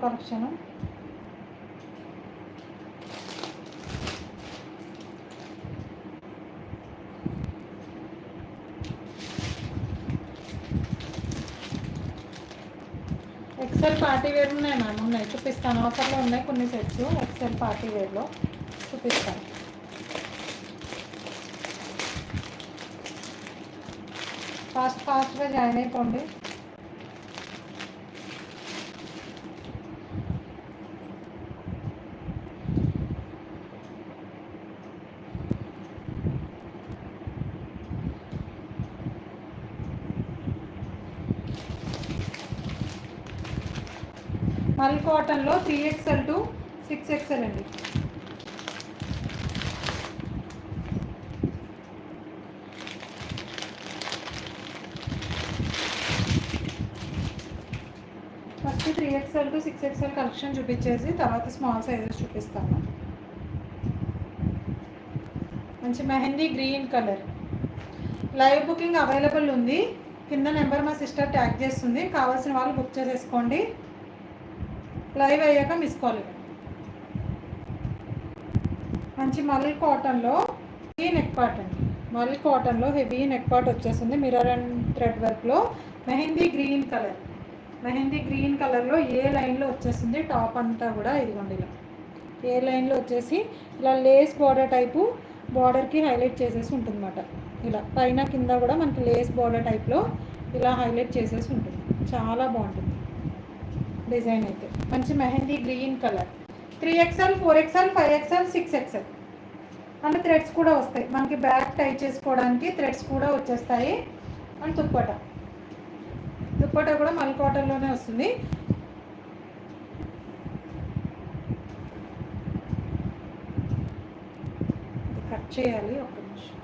Collection. XL party wear ఉన్నాయి ma'am, ఉన్నాయి చూపిస్తాను. ఆఫర్లో ఉన్నాయి కొన్ని సెట్స్ ఎక్సెల్ పార్టీ వేర్లో చూపిస్తాను. ఫాస్ట్గా జాయిన్ అయిపోండి. మల్ కాటన్లో 3XL to 6XL అండి. First 3XL to 6XL collection చూపించేసి తర్వాత స్మాల్ సైజెస్ చూపిస్తాను. మంచి mehndi green colour. Live booking available ఉంది. కింద నెంబర్ మా సిస్టర్ ట్యాగ్ చేస్తుంది, కావాల్సిన వాళ్ళు బుక్ చేసేసుకోండి. లైవ్ అయ్యాక మిస్ కాల్ ఇవ్వండి. మంచి మల్ కాటన్లో హెవీ నెక్ పార్ట్ అండి. మల్ కాటన్లో హెవీ నెక్ పార్ట్ వచ్చేసింది. మిర్రర్ అండ్ థ్రెడ్ వర్క్లో mehndi green colour. Mehndi green కలర్లో ఏ లైన్లో వచ్చేసింది టాప్ అంతా కూడా. ఇదిగోండి ఇలా ఏ లైన్లో వచ్చేసి ఇలా లేస్ బార్డర్ టైపు బార్డర్కి హైలైట్ చేసేసి ఉంటుంది అన్నమాట. ఇలా పైన కింద కూడా మనకి లేస్ బార్డర్ టైప్లో ఇలా హైలైట్ చేసేసి ఉంటుంది. చాలా బాగుంటుంది డిజైన్ అయితే. మంచి mehndi green colour. 3XL 4XL 5XL 6XL అంటే థ్రెడ్స్ కూడా వస్తాయి మనకి. బ్యాక్ టై చేసుకోవడానికి థ్రెడ్స్ కూడా వచ్చేస్తాయి. అండ్ దుప్పట కూడా మల్ కాటన్లోనే వస్తుంది. కట్ చేయాలి ఒక నిమిషం.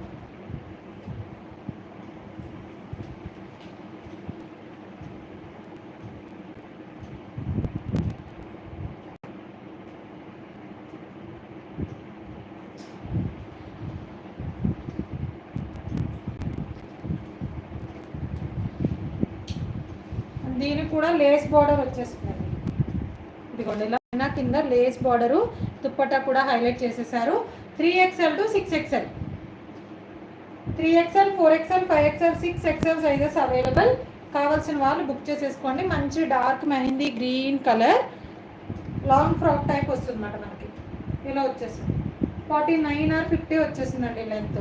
దీనికి కూడా లేస్ బార్డర్ వచ్చేస్తుంది. ఇదిగోండి ఇలా కింద లేస్ బార్డరు, దుప్పట్టా కూడా హైలైట్ చేసేసారు. 3XL to 6XL, 3XL 4XL 5XL 6XL sizes available. కావాల్సిన వాళ్ళు బుక్ చేసేసుకోండి. మంచి dark mehndi green colour long frock type వస్తుంది అన్నమాట మనకి. ఇలా వచ్చేస్తుంది. 49 or 50 వచ్చేసిందండి లెంత్.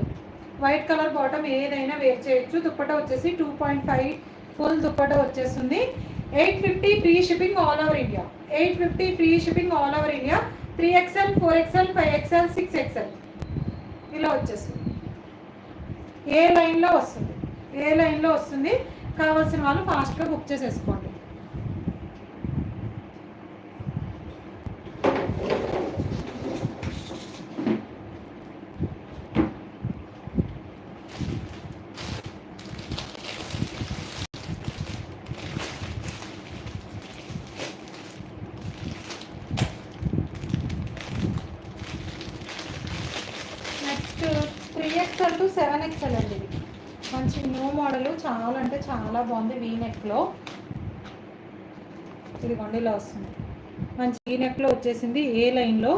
వైట్ కలర్ బాటమ్ ఏదైనా వేర్ చేయొచ్చు. దుప్పట్టా వచ్చేసి 2.5 ఫుల్ దుప్పట్టా వచ్చేస్తుంది. 850 free shipping all over India. 850 free shipping all over India. 3XL 4XL 5XL 6XL ఇలా వచ్చేస్తుంది. ఏ లైన్లో వస్తుంది. కావాల్సిన వాళ్ళు ఫాస్ట్గా బుక్ చేసేసుకోండి. నెక్స్ట్ 3XL to 7XL అండి. ఇది మంచి న్యూ మోడల్. చాలా అంటే చాలా బాగుంది. వీ నెక్లో ఇదిగోండి ఇలా వస్తుంది. మంచి వీ నెక్లో వచ్చేసింది. ఏ లైన్లో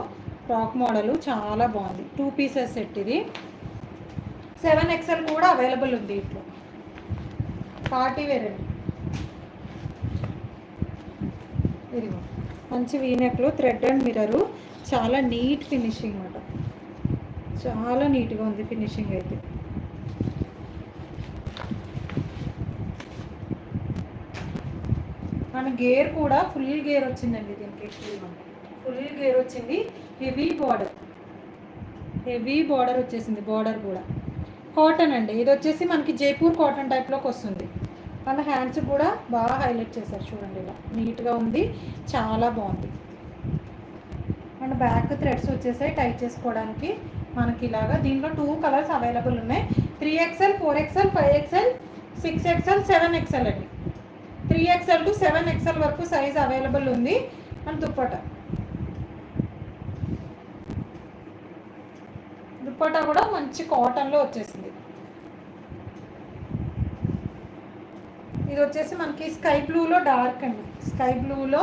ఫ్రాక్ మోడల్ చాలా బాగుంది. 2 పీసెస్ సెట్ ఇది. 7XL కూడా అవైలబుల్ ఉంది. ఇప్పుడు పార్టీ వేర్ అండి. ఇదిగో మంచి వీ నెక్లో థ్రెడ్ అండ్ మిర్రరు. చాలా నీట్ ఫినిషింగ్ అన్నమాట. చాలా నీట్గా ఉంది ఫినిషింగ్ అయితే. మన గేర్ కూడా ఫుల్ గేర్ వచ్చిందండి. దీనికి ఫుల్ గేర్ వచ్చింది. హెవీ బార్డర్ వచ్చేసింది. బార్డర్ కూడా కాటన్ అండి. ఇది వచ్చేసి మనకి జైపూర్ కాటన్ టైప్లోకి వస్తుంది. మన హ్యాండ్స్ కూడా బాగా హైలైట్ చేశారు చూడండి. ఇలా నీట్గా ఉంది. చాలా బాగుంది. అండ్ బ్యాక్ థ్రెడ్స్ వచ్చేసాయి టై చేసుకోవడానికి మనకి ఇలాగా. దీంట్లో 2 కలర్స్ అవైలబుల్ ఉన్నాయి. 3XL 4XL 5XL 6XL 7XL అండి. 3XL to 7XL వరకు సైజ్ అవైలబుల్ ఉంది. అండ్ దుప్పట్టా కూడా మంచి కాటన్లో వచ్చేసింది. ఇది వచ్చేసి మనకి స్కై బ్లూలో డార్క్ అండి. స్కై బ్లూలో